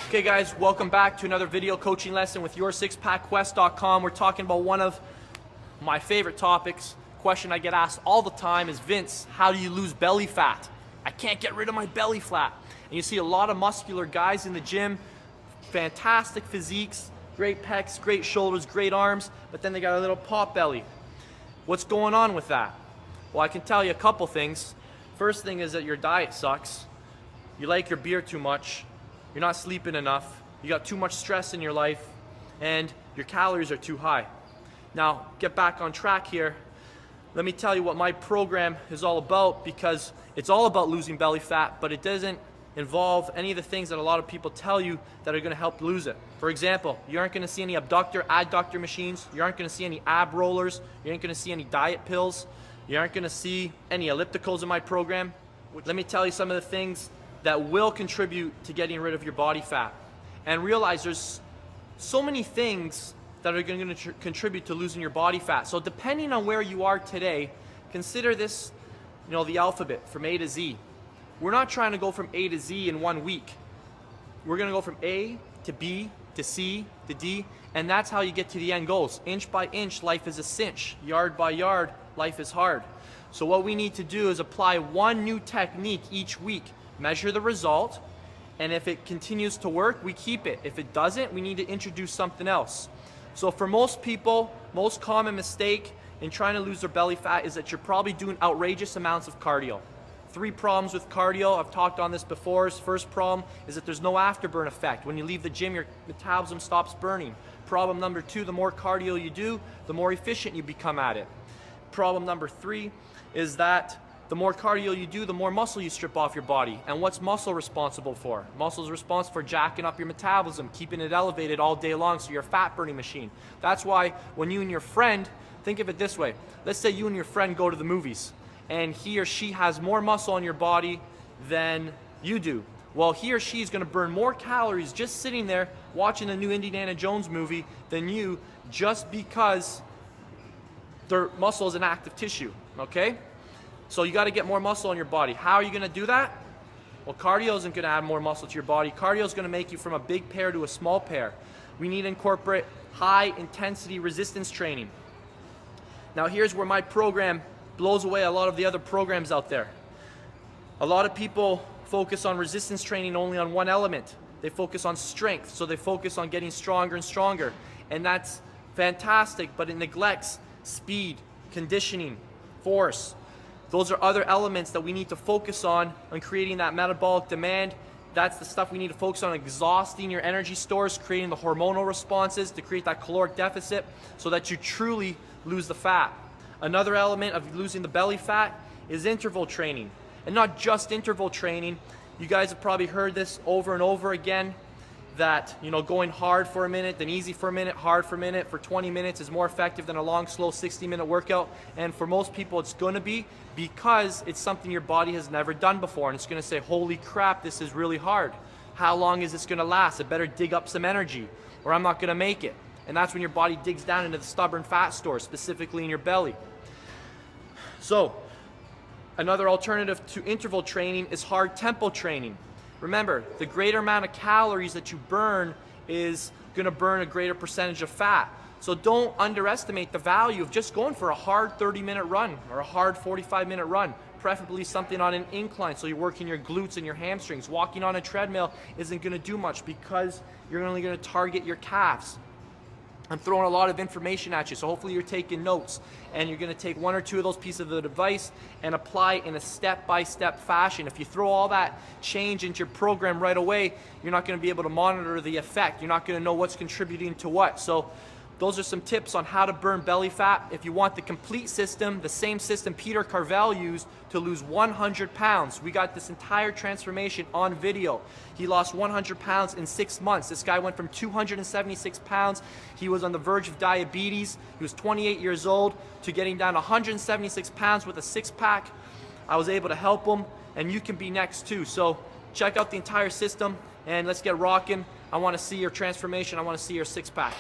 Okay guys, welcome back to another video coaching lesson with YourSixPackQuest.com. We're talking about one of my favorite topics. Question I get asked all the time is, Vince, how do you lose belly fat? I can't get rid of my belly fat. And you see a lot of muscular guys in the gym, fantastic physiques, great pecs, great shoulders, great arms, but then they got a little pot belly. What's going on with that? Well, I can tell you a couple things. First thing is that your diet sucks. You like your beer too much. You're not sleeping enough, you got too much stress in your life, and your calories are too high. Now, get back on track here. Let me tell you what my program is all about, because it's all about losing belly fat, but it doesn't involve any of the things that a lot of people tell you that are gonna help lose it. For example, you aren't gonna see any abductor, adductor machines, you aren't gonna see any ab rollers, you aren't gonna see any diet pills, you aren't gonna see any ellipticals in my program. Let me tell you some of the things that will contribute to getting rid of your body fat. And realize there's so many things that are going to contribute to losing your body fat. So depending on where you are today, consider this, the alphabet from A to Z. We're not trying to go from A to Z in 1 week. We're going to go from A to B to C to D, and that's how you get to the end goals. Inch by inch, life is a cinch. Yard by yard, life is hard. So what we need to do is apply one new technique each week. Measure the result, and if it continues to work, we keep it. If it doesn't, we need to introduce something else. So for most people, most common mistake in trying to lose their belly fat is that you're probably doing outrageous amounts of cardio. 3 problems with cardio, I've talked on this before. First problem is that there's no afterburn effect. When you leave the gym, your metabolism stops burning. Problem number 2, the more cardio you do, the more efficient you become at it. Problem number 3 is that the more cardio you do, the more muscle you strip off your body. And what's muscle responsible for? Muscle is responsible for jacking up your metabolism, keeping it elevated all day long, so you're a fat burning machine. That's why when you and your friend, think of it this way. Let's say you and your friend go to the movies, and he or she has more muscle on your body than you do. Well, he or she is going to burn more calories just sitting there watching the new Indiana Jones movie than you, just because their muscle is an active tissue, okay? So you got to get more muscle on your body. How are you going to do that? Well, cardio isn't going to add more muscle to your body. Cardio is going to make you from a big pair to a small pair. We need to incorporate high intensity resistance training. Now here's where my program blows away a lot of the other programs out there. A lot of people focus on resistance training only on one element. They focus on strength, so they focus on getting stronger and stronger. And that's fantastic, but it neglects speed, conditioning, force. Those are other elements that we need to focus on creating that metabolic demand. That's the stuff we need to focus on, exhausting your energy stores, creating the hormonal responses to create that caloric deficit so that you truly lose the fat. Another element of losing the belly fat is interval training. And not just interval training. You guys have probably heard this over and over again, that going hard for a minute, then easy for a minute, hard for a minute, for 20 minutes is more effective than a long, slow 60-minute workout. And for most people it's going to be, because it's something your body has never done before, and it's going to say, holy crap, this is really hard. How long is this going to last? I better dig up some energy, or I'm not going to make it. And that's when your body digs down into the stubborn fat stores, specifically in your belly. So another alternative to interval training is hard tempo training. Remember, the greater amount of calories that you burn is going to burn a greater percentage of fat. So don't underestimate the value of just going for a hard 30-minute run or a hard 45-minute run, preferably something on an incline so you're working your glutes and your hamstrings. Walking on a treadmill isn't going to do much because you're only going to target your calves. I'm throwing a lot of information at you, so hopefully you're taking notes, and you're going to take 1 or 2 of those pieces of advice and apply it in a step-by-step fashion. If you throw all that change into your program right away, you're not going to be able to monitor the effect. You're not going to know what's contributing to what. So those are some tips on how to burn belly fat. If you want the complete system, the same system Peter Carvel used to lose 100 pounds, we got this entire transformation on video. He lost 100 pounds in 6 months. This guy went from 276 pounds, he was on the verge of diabetes, he was 28 years old, to getting down 176 pounds with a 6-pack. I was able to help him, and you can be next too. So check out the entire system, and let's get rocking. I want to see your transformation. I want to see your 6-pack.